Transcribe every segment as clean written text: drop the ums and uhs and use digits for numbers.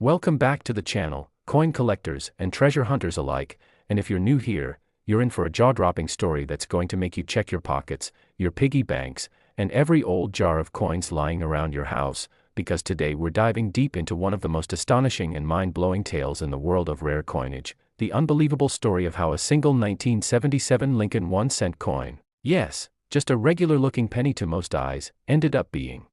Welcome back to the channel, coin collectors and treasure hunters alike, and if you're new here, you're in for a jaw-dropping story that's going to make you check your pockets, your piggy banks, and every old jar of coins lying around your house, because today we're diving deep into one of the most astonishing and mind-blowing tales in the world of rare coinage, the unbelievable story of how a single 1977 Lincoln 1-cent coin, yes, just a regular-looking penny to most eyes, ended up being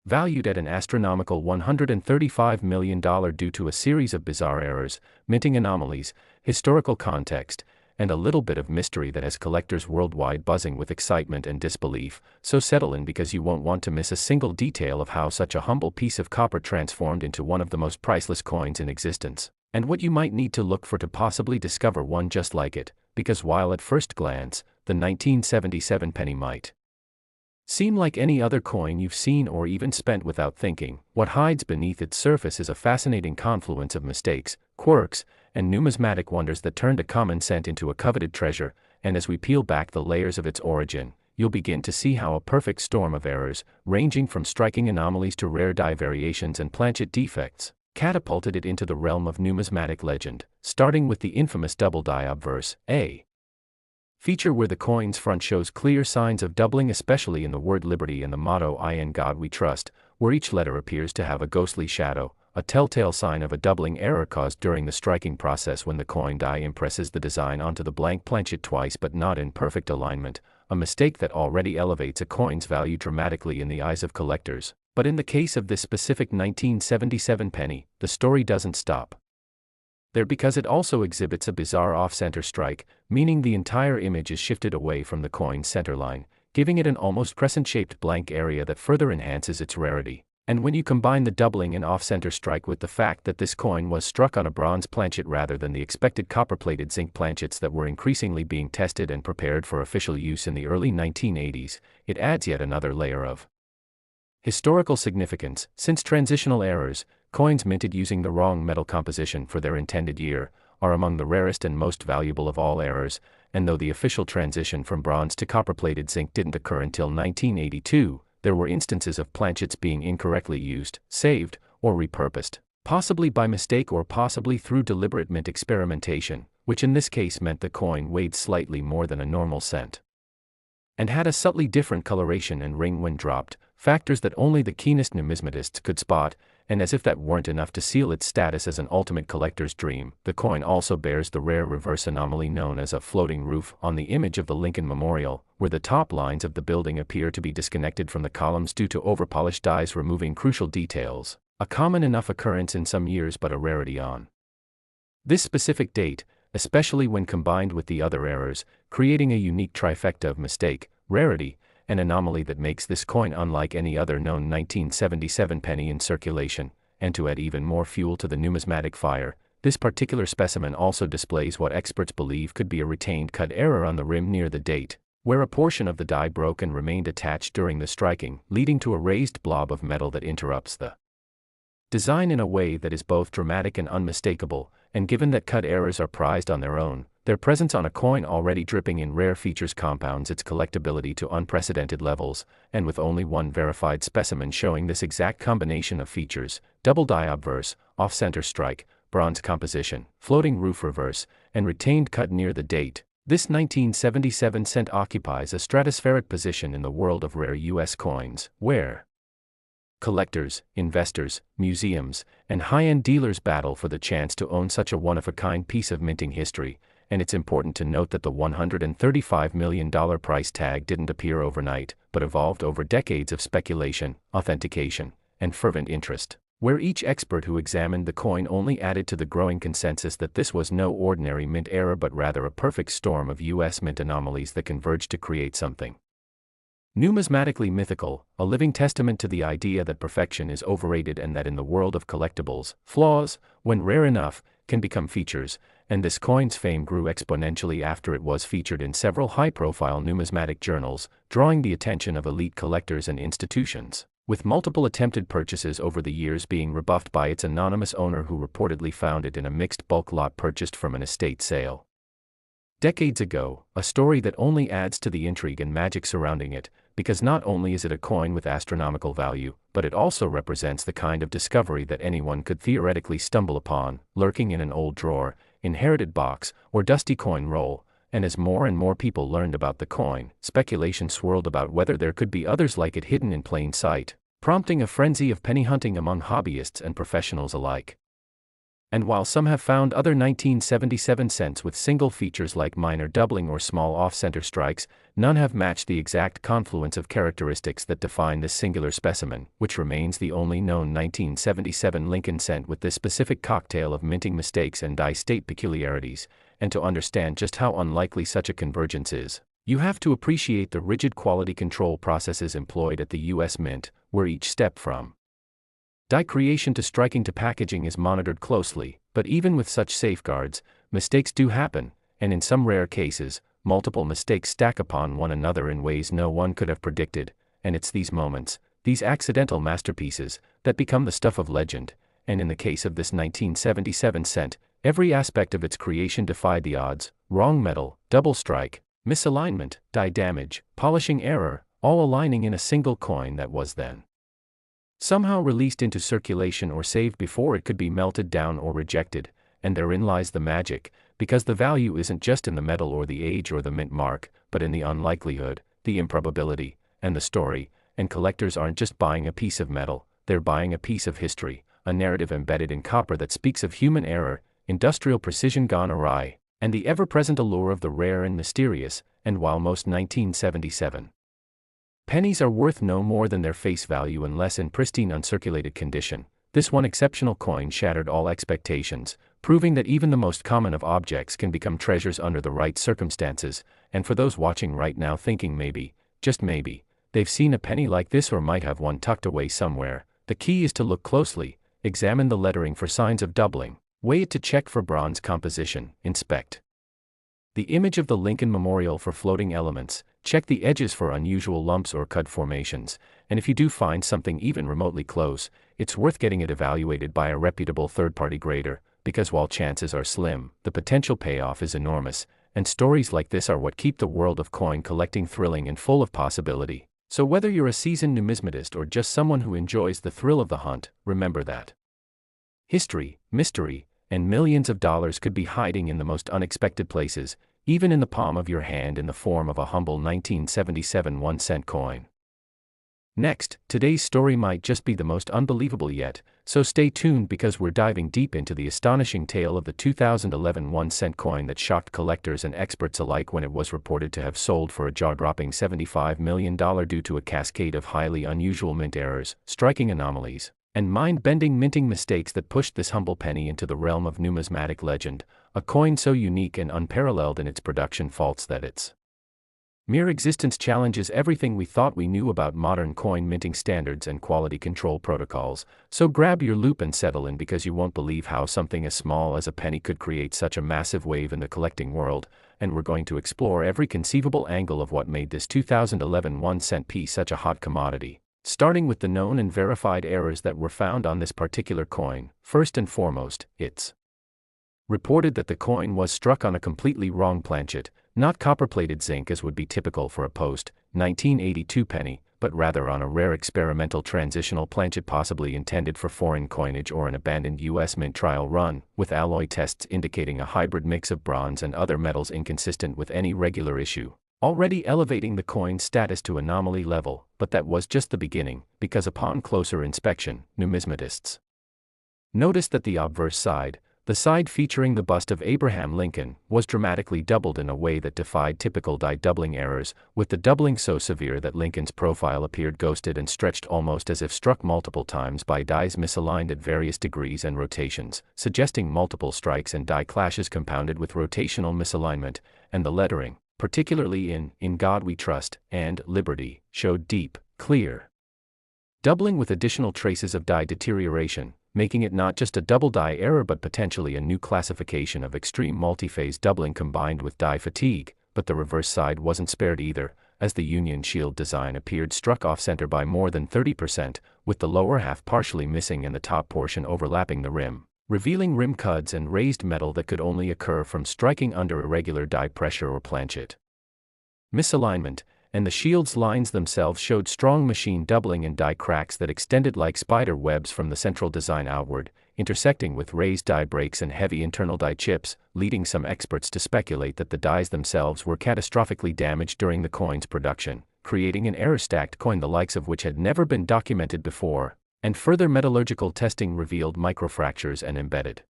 valued at an astronomical $135 million due to a series of bizarre errors, minting anomalies, historical context, and a little bit of mystery that has collectors worldwide buzzing with excitement and disbelief. So settle in, because you won't want to miss a single detail of how such a humble piece of copper transformed into one of the most priceless coins in existence, and what you might need to look for to possibly discover one just like it, because while at first glance, the 1977 penny might seem like any other coin you've seen or even spent without thinking, what hides beneath its surface is a fascinating confluence of mistakes, quirks, and numismatic wonders that turned a common cent into a coveted treasure. And as we peel back the layers of its origin, you'll begin to see how a perfect storm of errors, ranging from striking anomalies to rare die variations and planchet defects, catapulted it into the realm of numismatic legend, starting with the infamous double die obverse, a feature where the coin's front shows clear signs of doubling, especially in the word liberty and the motto "In God We Trust," where each letter appears to have a ghostly shadow, a telltale sign of a doubling error caused during the striking process when the coin die impresses the design onto the blank planchet twice but not in perfect alignment, a mistake that already elevates a coin's value dramatically in the eyes of collectors. But in the case of this specific 1977 penny, the story doesn't stop there, because it also exhibits a bizarre off-center strike, meaning the entire image is shifted away from the coin's centerline, giving it an almost crescent-shaped blank area that further enhances its rarity. And when you combine the doubling and off-center strike with the fact that this coin was struck on a bronze planchet rather than the expected copper-plated zinc planchets that were increasingly being tested and prepared for official use in the early 1980s, it adds yet another layer of historical significance, since transitional errors, coins minted using the wrong metal composition for their intended year, are among the rarest and most valuable of all errors. And though the official transition from bronze to copper-plated zinc didn't occur until 1982, there were instances of planchets being incorrectly used, saved, or repurposed, possibly by mistake or possibly through deliberate mint experimentation, which in this case meant the coin weighed slightly more than a normal cent and had a subtly different coloration and ring when dropped, factors that only the keenest numismatists could spot. And as if that weren't enough to seal its status as an ultimate collector's dream, the coin also bears the rare reverse anomaly known as a floating roof on the image of the Lincoln Memorial, where the top lines of the building appear to be disconnected from the columns due to overpolished dies removing crucial details, a common enough occurrence in some years but a rarity on this specific date, especially when combined with the other errors, creating a unique trifecta of mistake, rarity, an anomaly that makes this coin unlike any other known 1977 penny in circulation. And to add even more fuel to the numismatic fire, this particular specimen also displays what experts believe could be a retained cut error on the rim near the date, where a portion of the die broke and remained attached during the striking, leading to a raised blob of metal that interrupts the design in a way that is both dramatic and unmistakable. And given that cut errors are prized on their own, their presence on a coin already dripping in rare features compounds its collectability to unprecedented levels. And with only one verified specimen showing this exact combination of features, double die obverse, off-center strike, bronze composition, floating roof reverse, and retained cut near the date, this 1977 cent occupies a stratospheric position in the world of rare U.S. coins, where collectors, investors, museums, and high-end dealers battle for the chance to own such a one-of-a-kind piece of minting history. And it's important to note that the $135 million price tag didn't appear overnight, but evolved over decades of speculation, authentication, and fervent interest, where each expert who examined the coin only added to the growing consensus that this was no ordinary mint error but rather a perfect storm of U.S. mint anomalies that converged to create something numismatically mythical, a living testament to the idea that perfection is overrated and that in the world of collectibles, flaws, when rare enough, can become features. And this coin's fame grew exponentially after it was featured in several high-profile numismatic journals, drawing the attention of elite collectors and institutions, with multiple attempted purchases over the years being rebuffed by its anonymous owner, who reportedly found it in a mixed bulk lot purchased from an estate sale decades ago, a story that only adds to the intrigue and magic surrounding it. because not only is it a coin with astronomical value, but it also represents the kind of discovery that anyone could theoretically stumble upon, lurking in an old drawer, inherited box, or dusty coin roll. And as more and more people learned about the coin, speculation swirled about whether there could be others like it hidden in plain sight, prompting a frenzy of penny hunting among hobbyists and professionals alike. And while some have found other 1977 cents with single features like minor doubling or small off-center strikes, none have matched the exact confluence of characteristics that define this singular specimen, which remains the only known 1977 Lincoln cent with this specific cocktail of minting mistakes and die state peculiarities. And to understand just how unlikely such a convergence is, you have to appreciate the rigid quality control processes employed at the U.S. Mint, where each step from die creation to striking to packaging is monitored closely. But even with such safeguards, mistakes do happen, and in some rare cases, multiple mistakes stack upon one another in ways no one could have predicted. And it's these moments, these accidental masterpieces, that become the stuff of legend. And in the case of this 1977 cent, every aspect of its creation defied the odds: wrong metal, double strike, misalignment, die damage, polishing error, all aligning in a single coin that was then somehow released into circulation or saved before it could be melted down or rejected. And therein lies the magic, because the value isn't just in the metal or the age or the mint mark, but in the unlikelihood, the improbability, and the story. And collectors aren't just buying a piece of metal, they're buying a piece of history, a narrative embedded in copper that speaks of human error, industrial precision gone awry, and the ever-present allure of the rare and mysterious. And while most 1977 pennies are worth no more than their face value unless in pristine uncirculated condition, this one exceptional coin shattered all expectations, proving that even the most common of objects can become treasures under the right circumstances. And for those watching right now thinking maybe, just maybe, they've seen a penny like this or might have one tucked away somewhere, the key is to look closely, examine the lettering for signs of doubling, weigh it to check for bronze composition, inspect the image of the Lincoln Memorial for floating elements, check the edges for unusual lumps or cut formations, and if you do find something even remotely close, it's worth getting it evaluated by a reputable third-party grader, because while chances are slim, the potential payoff is enormous, and stories like this are what keep the world of coin collecting thrilling and full of possibility. So whether you're a seasoned numismatist or just someone who enjoys the thrill of the hunt, remember that history, mystery, and millions of dollars could be hiding in the most unexpected places, even in the palm of your hand in the form of a humble 1977 1-cent coin. Next, today's story might just be the most unbelievable yet, so stay tuned because we're diving deep into the astonishing tale of the 2011 1-cent coin that shocked collectors and experts alike when it was reported to have sold for a jaw-dropping $75 million due to a cascade of highly unusual mint errors, striking anomalies, and mind-bending minting mistakes that pushed this humble penny into the realm of numismatic legend, a coin so unique and unparalleled in its production faults that its mere existence challenges everything we thought we knew about modern coin minting standards and quality control protocols. So grab your loupe and settle in because you won't believe how something as small as a penny could create such a massive wave in the collecting world, and we're going to explore every conceivable angle of what made this 2011 1-cent piece such a hot commodity. Starting with the known and verified errors that were found on this particular coin. First and foremost, it's reported that the coin was struck on a completely wrong planchet, not copper-plated zinc as would be typical for a post-1982 penny, but rather on a rare experimental transitional planchet possibly intended for foreign coinage or an abandoned U.S. Mint trial run, with alloy tests indicating a hybrid mix of bronze and other metals inconsistent with any regular issue, already elevating the coin's status to anomaly level. But that was just the beginning, because upon closer inspection, numismatists noticed that the obverse side, the side featuring the bust of Abraham Lincoln, was dramatically doubled in a way that defied typical die doubling errors, with the doubling so severe that Lincoln's profile appeared ghosted and stretched almost as if struck multiple times by dies misaligned at various degrees and rotations, suggesting multiple strikes and die clashes compounded with rotational misalignment. And the lettering, particularly in God We Trust and Liberty, showed deep, clear doubling with additional traces of die deterioration, making it not just a double die error but potentially a new classification of extreme multiphase doubling combined with die fatigue. But the reverse side wasn't spared either, as the Union Shield design appeared struck off-center by more than 30%, with the lower half partially missing and the top portion overlapping the rim, revealing rim cuds and raised metal that could only occur from striking under irregular die pressure or planchet misalignment. and the shield's lines themselves showed strong machine doubling and die cracks that extended like spider webs from the central design outward, intersecting with raised die breaks and heavy internal die chips, leading some experts to speculate that the dies themselves were catastrophically damaged during the coin's production, creating an error-stacked coin the likes of which had never been documented before, and further metallurgical testing revealed microfractures and embedded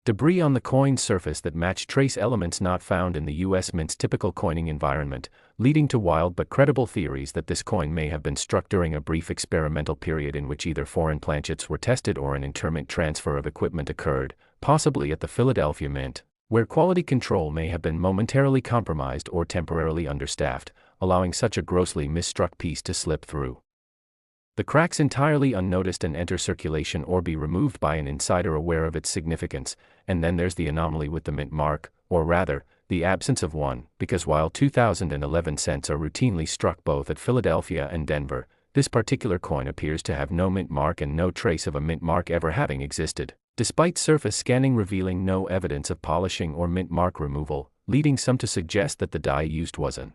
debris on the coin's surface that matched trace elements not found in the U.S. Mint's typical coining environment, leading to wild but credible theories that this coin may have been struck during a brief experimental period in which either foreign planchets were tested or an interment transfer of equipment occurred, possibly at the Philadelphia Mint, where quality control may have been momentarily compromised or temporarily understaffed, allowing such a grossly misstruck piece to slip through the cracks entirely unnoticed and enter circulation or be removed by an insider aware of its significance. And then there's the anomaly with the mint mark, or rather, the absence of one, because while 2011 cents are routinely struck both at Philadelphia and Denver, this particular coin appears to have no mint mark and no trace of a mint mark ever having existed, despite surface scanning revealing no evidence of polishing or mint mark removal, leading some to suggest that the die used was an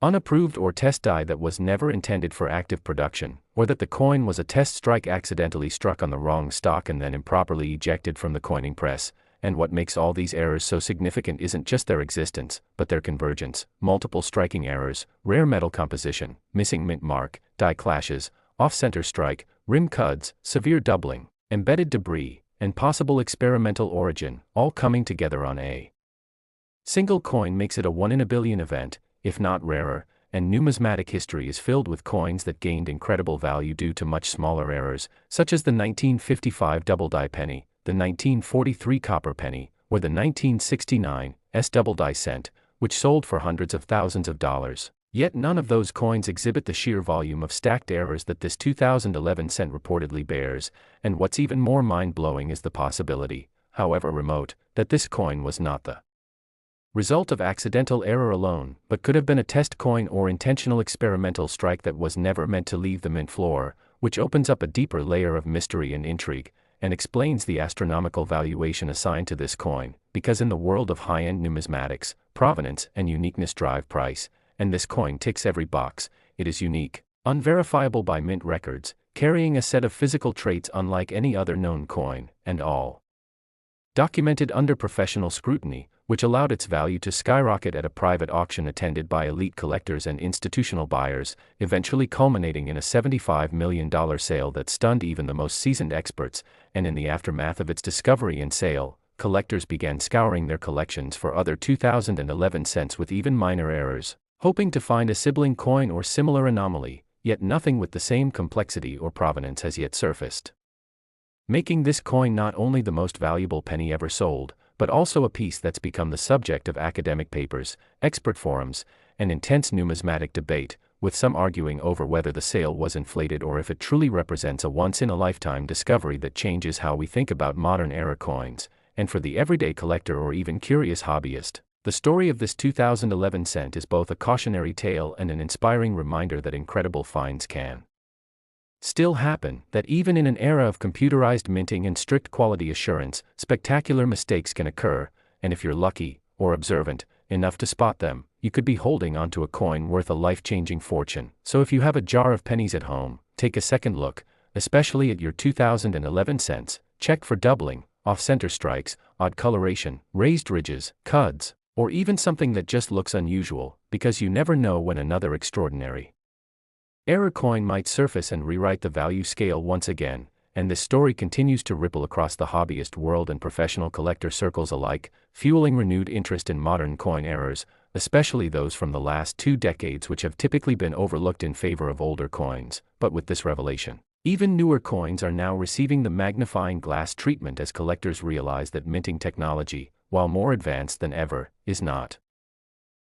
unapproved or test die that was never intended for active production, or that the coin was a test strike accidentally struck on the wrong stock and then improperly ejected from the coining press. And what makes all these errors so significant isn't just their existence, but their convergence: multiple striking errors, rare metal composition, missing mint mark, die clashes, off-center strike, rim cuds, severe doubling, embedded debris, and possible experimental origin, all coming together on a single coin makes it a 1 in a billion event, if not rarer, and numismatic history is filled with coins that gained incredible value due to much smaller errors, such as the 1955 double-die penny, the 1943 copper penny, or the 1969 double-die cent, which sold for hundreds of thousands of dollars. Yet none of those coins exhibit the sheer volume of stacked errors that this 2011 cent reportedly bears, and what's even more mind-blowing is the possibility, however remote, that this coin was not the result of accidental error alone, but could have been a test coin or intentional experimental strike that was never meant to leave the mint floor, which opens up a deeper layer of mystery and intrigue, and explains the astronomical valuation assigned to this coin, because in the world of high-end numismatics, provenance and uniqueness drive price, and this coin ticks every box. It is unique, unverifiable by mint records, carrying a set of physical traits unlike any other known coin, and all documented under professional scrutiny, which allowed its value to skyrocket at a private auction attended by elite collectors and institutional buyers, eventually culminating in a $75 million sale that stunned even the most seasoned experts. And in the aftermath of its discovery and sale, collectors began scouring their collections for other 2011 cents with even minor errors, hoping to find a sibling coin or similar anomaly, yet nothing with the same complexity or provenance has yet surfaced, making this coin not only the most valuable penny ever sold, but also a piece that's become the subject of academic papers, expert forums, and intense numismatic debate, with some arguing over whether the sale was inflated or if it truly represents a once-in-a-lifetime discovery that changes how we think about modern-era coins. And for the everyday collector or even curious hobbyist, the story of this 2011 cent is both a cautionary tale and an inspiring reminder that incredible finds can still happen, that even in an era of computerized minting and strict quality assurance, spectacular mistakes can occur, and if you're lucky, or observant, enough to spot them, you could be holding onto a coin worth a life-changing fortune. So if you have a jar of pennies at home, take a second look, especially at your 2011 cents, check for doubling, off-center strikes, odd coloration, raised ridges, cuds, or even something that just looks unusual, because you never know when another extraordinary error coin might surface and rewrite the value scale once again. And this story continues to ripple across the hobbyist world and professional collector circles alike, fueling renewed interest in modern coin errors, especially those from the last 2 decades which have typically been overlooked in favor of older coins. But with this revelation, even newer coins are now receiving the magnifying glass treatment as collectors realize that minting technology, while more advanced than ever, is not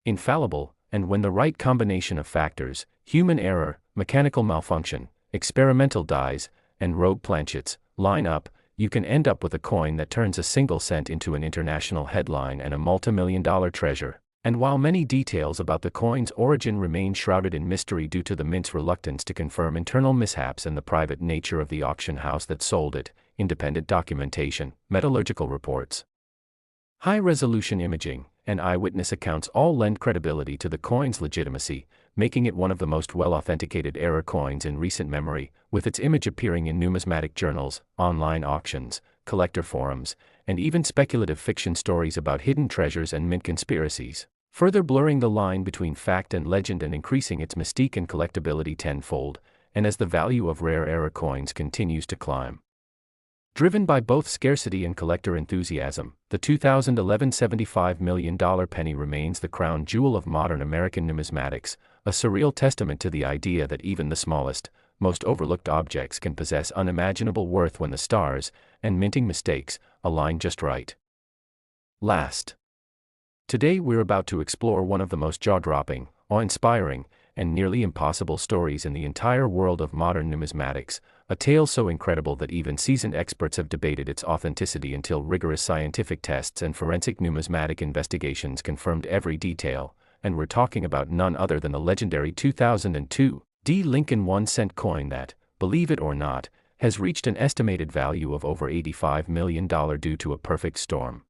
infallible, and when the right combination of factors, human error, mechanical malfunction, experimental dies, and rogue planchets, line up, you can end up with a coin that turns a single cent into an international headline and a multi-million-dollar treasure. And while many details about the coin's origin remain shrouded in mystery due to the mint's reluctance to confirm internal mishaps and the private nature of the auction house that sold it, independent documentation, metallurgical reports, high-resolution imaging, and eyewitness accounts all lend credibility to the coin's legitimacy, making it one of the most well-authenticated error coins in recent memory, with its image appearing in numismatic journals, online auctions, collector forums, and even speculative fiction stories about hidden treasures and mint conspiracies, further blurring the line between fact and legend and increasing its mystique and collectability tenfold, and as the value of rare error coins continues to climb. Driven by both scarcity and collector enthusiasm, the 2011 $75 million penny remains the crown jewel of modern American numismatics, a surreal testament to the idea that even the smallest, most overlooked objects can possess unimaginable worth when the stars, and minting mistakes, align just right. Today we're about to explore one of the most jaw-dropping, awe-inspiring, and nearly impossible stories in the entire world of modern numismatics, a tale so incredible that even seasoned experts have debated its authenticity until rigorous scientific tests and forensic numismatic investigations confirmed every detail, and we're talking about none other than the legendary 2002 D. Lincoln 1-cent coin that, believe it or not, has reached an estimated value of over $85 million due to a perfect storm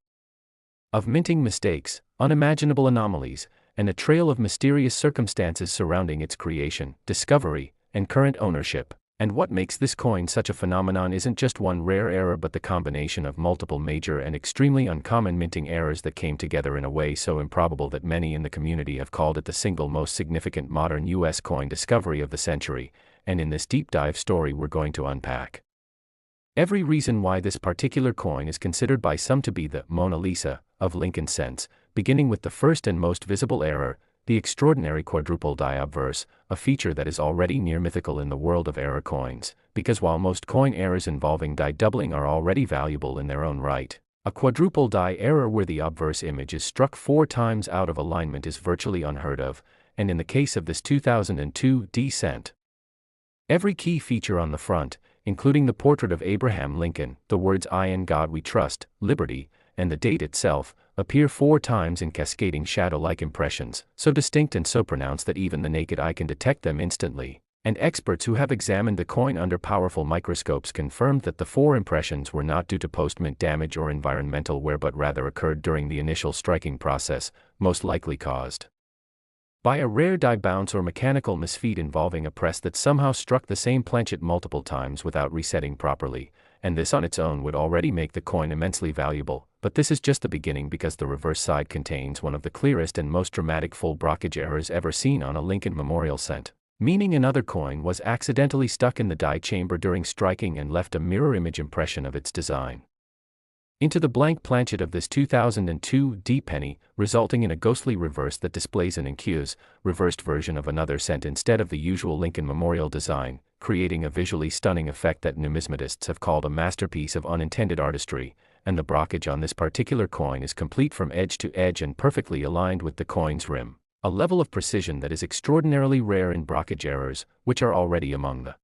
of minting mistakes, unimaginable anomalies, and a trail of mysterious circumstances surrounding its creation, discovery, and current ownership. And what makes this coin such a phenomenon isn't just one rare error but the combination of multiple major and extremely uncommon minting errors that came together in a way so improbable that many in the community have called it the single most significant modern U.S. coin discovery of the century, and in this deep dive story we're going to unpack every reason why this particular coin is considered by some to be the Mona Lisa of Lincoln cents, beginning with the first and most visible error, the extraordinary quadruple die obverse, a feature that is already near mythical in the world of error coins, because while most coin errors involving die doubling are already valuable in their own right, a quadruple die error where the obverse image is struck 4 times out of alignment is virtually unheard of, and in the case of this 2002 D cent, every key feature on the front, including the portrait of Abraham Lincoln, the words "I in God we trust," liberty, and the date itself, appear 4 times in cascading shadow-like impressions, so distinct and so pronounced that even the naked eye can detect them instantly, and experts who have examined the coin under powerful microscopes confirmed that the 4 impressions were not due to post-mint damage or environmental wear but rather occurred during the initial striking process, most likely caused by a rare die bounce or mechanical misfeed involving a press that somehow struck the same planchet multiple times without resetting properly, and this on its own would already make the coin immensely valuable, but this is just the beginning because the reverse side contains one of the clearest and most dramatic full brockage errors ever seen on a Lincoln memorial cent, meaning another coin was accidentally stuck in the die chamber during striking and left a mirror image impression of its design into the blank planchet of this 2002 D penny, resulting in a ghostly reverse that displays an incuse, reversed version of another cent instead of the usual Lincoln memorial design, creating a visually stunning effect that numismatists have called a masterpiece of unintended artistry, and the brockage on this particular coin is complete from edge to edge and perfectly aligned with the coin's rim, a level of precision that is extraordinarily rare in brockage errors, which are already among the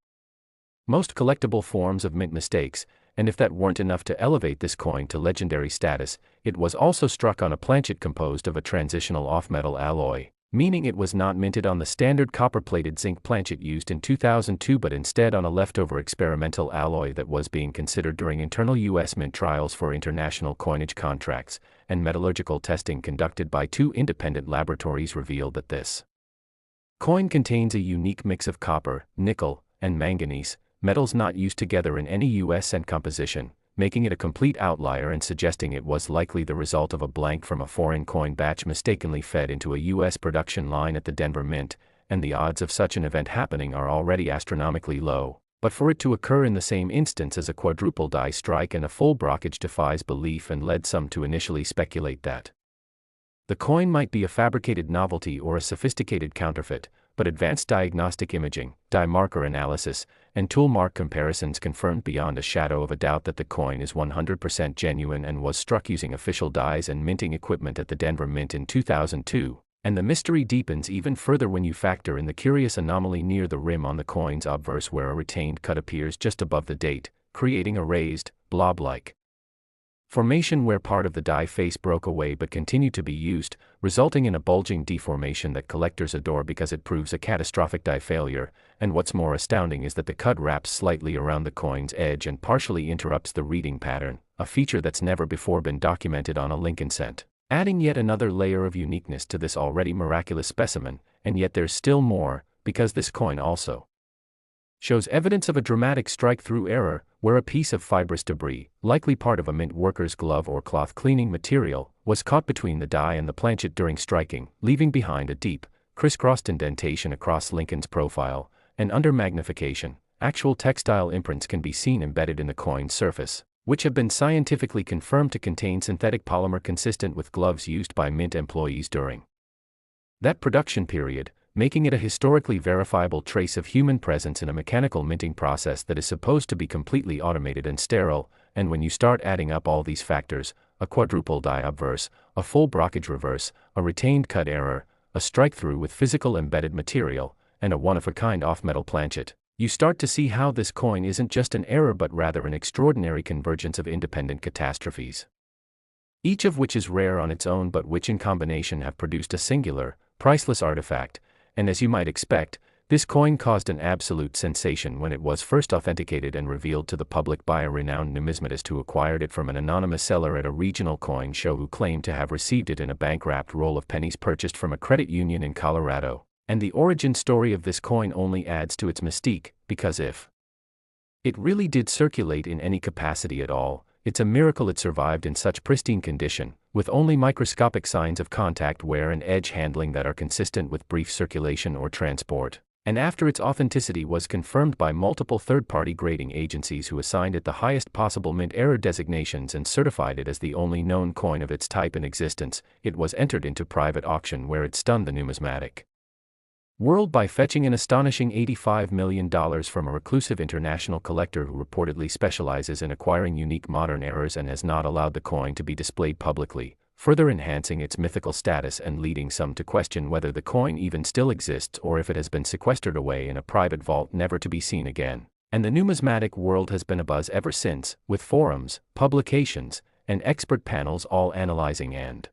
most collectible forms of mint mistakes. And if that weren't enough to elevate this coin to legendary status, it was also struck on a planchet composed of a transitional off-metal alloy, meaning it was not minted on the standard copper-plated zinc planchet used in 2002 but instead on a leftover experimental alloy that was being considered during internal U.S. mint trials for international coinage contracts, and metallurgical testing conducted by 2 independent laboratories revealed that this coin contains a unique mix of copper, nickel, and manganese, metals not used together in any U.S. cent composition, making it a complete outlier and suggesting it was likely the result of a blank from a foreign coin batch mistakenly fed into a U.S. production line at the Denver Mint, and the odds of such an event happening are already astronomically low, but for it to occur in the same instance as a quadruple die strike and a full brockage defies belief and led some to initially speculate that the coin might be a fabricated novelty or a sophisticated counterfeit, but advanced diagnostic imaging, die marker analysis, and tool mark comparisons confirmed beyond a shadow of a doubt that the coin is 100% genuine and was struck using official dies and minting equipment at the Denver Mint in 2002. And the mystery deepens even further when you factor in the curious anomaly near the rim on the coin's obverse where a retained cut appears just above the date, creating a raised, blob-like formation where part of the die face broke away but continued to be used, resulting in a bulging deformation that collectors adore because it proves a catastrophic die failure, and what's more astounding is that the cut wraps slightly around the coin's edge and partially interrupts the reading pattern, a feature that's never before been documented on a Lincoln cent. adding yet another layer of uniqueness to this already miraculous specimen. And yet there's still more, because this coin also shows evidence of a dramatic strike-through error, where a piece of fibrous debris, likely part of a mint worker's glove or cloth cleaning material, was caught between the die and the planchet during striking, leaving behind a deep, crisscrossed indentation across Lincoln's profile, and under magnification, actual textile imprints can be seen embedded in the coin's surface, which have been scientifically confirmed to contain synthetic polymer consistent with gloves used by mint employees during that production period, making it a historically verifiable trace of human presence in a mechanical minting process that is supposed to be completely automated and sterile. And when you start adding up all these factors, a quadruple die obverse, a full blockage reverse, a retained cut error, a strike-through with physical embedded material, and a one-of-a-kind off-metal planchet, you start to see how this coin isn't just an error but rather an extraordinary convergence of independent catastrophes, each of which is rare on its own but which in combination have produced a singular, priceless artifact. And as you might expect, this coin caused an absolute sensation when it was first authenticated and revealed to the public by a renowned numismatist who acquired it from an anonymous seller at a regional coin show who claimed to have received it in a bank-wrapped roll of pennies purchased from a credit union in Colorado. And the origin story of this coin only adds to its mystique, because if it really did circulate in any capacity at all, it's a miracle it survived in such pristine condition, with only microscopic signs of contact wear and edge handling that are consistent with brief circulation or transport. And after its authenticity was confirmed by multiple third-party grading agencies who assigned it the highest possible mint error designations and certified it as the only known coin of its type in existence, it was entered into private auction where it stunned the numismatic world by fetching an astonishing $85 million from a reclusive international collector who reportedly specializes in acquiring unique modern errors and has not allowed the coin to be displayed publicly, further enhancing its mythical status and leading some to question whether the coin even still exists or if it has been sequestered away in a private vault never to be seen again. And the numismatic world has been abuzz ever since, with forums, publications, and expert panels all analyzing and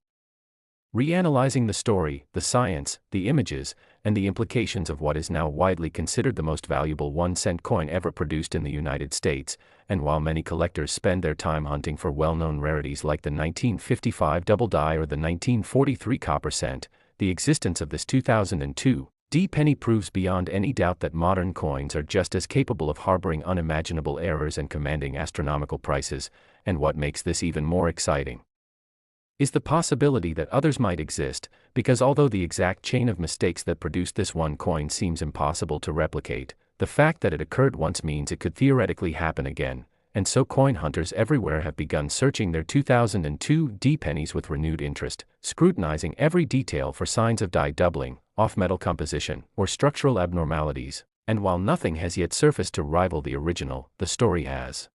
reanalyzing the story, the science, the images, and the implications of what is now widely considered the most valuable 1-cent coin ever produced in the United States. And while many collectors spend their time hunting for well-known rarities like the 1955 double die or the 1943 copper cent, the existence of this 2002 D penny proves beyond any doubt that modern coins are just as capable of harboring unimaginable errors and commanding astronomical prices. And what makes this even more exciting is the possibility that others might exist, because although the exact chain of mistakes that produced this one coin seems impossible to replicate, the fact that it occurred once means it could theoretically happen again, and so coin hunters everywhere have begun searching their 2002 D pennies with renewed interest, scrutinizing every detail for signs of die doubling, off-metal composition, or structural abnormalities. And while nothing has yet surfaced to rival the original, the story has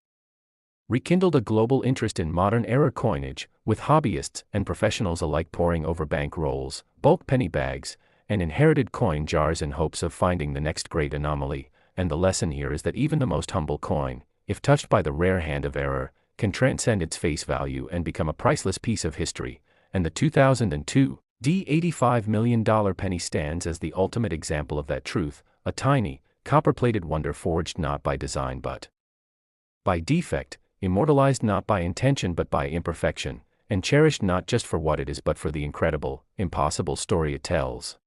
rekindled a global interest in modern era coinage, with hobbyists and professionals alike poring over bank rolls, bulk penny bags, and inherited coin jars in hopes of finding the next great anomaly. And the lesson here is that even the most humble coin, if touched by the rare hand of error, can transcend its face value and become a priceless piece of history. And the 2002 D $85 million penny stands as the ultimate example of that truth, a tiny, copper-plated wonder forged not by design but by defect, immortalized not by intention but by imperfection, and cherished not just for what it is but for the incredible, impossible story it tells.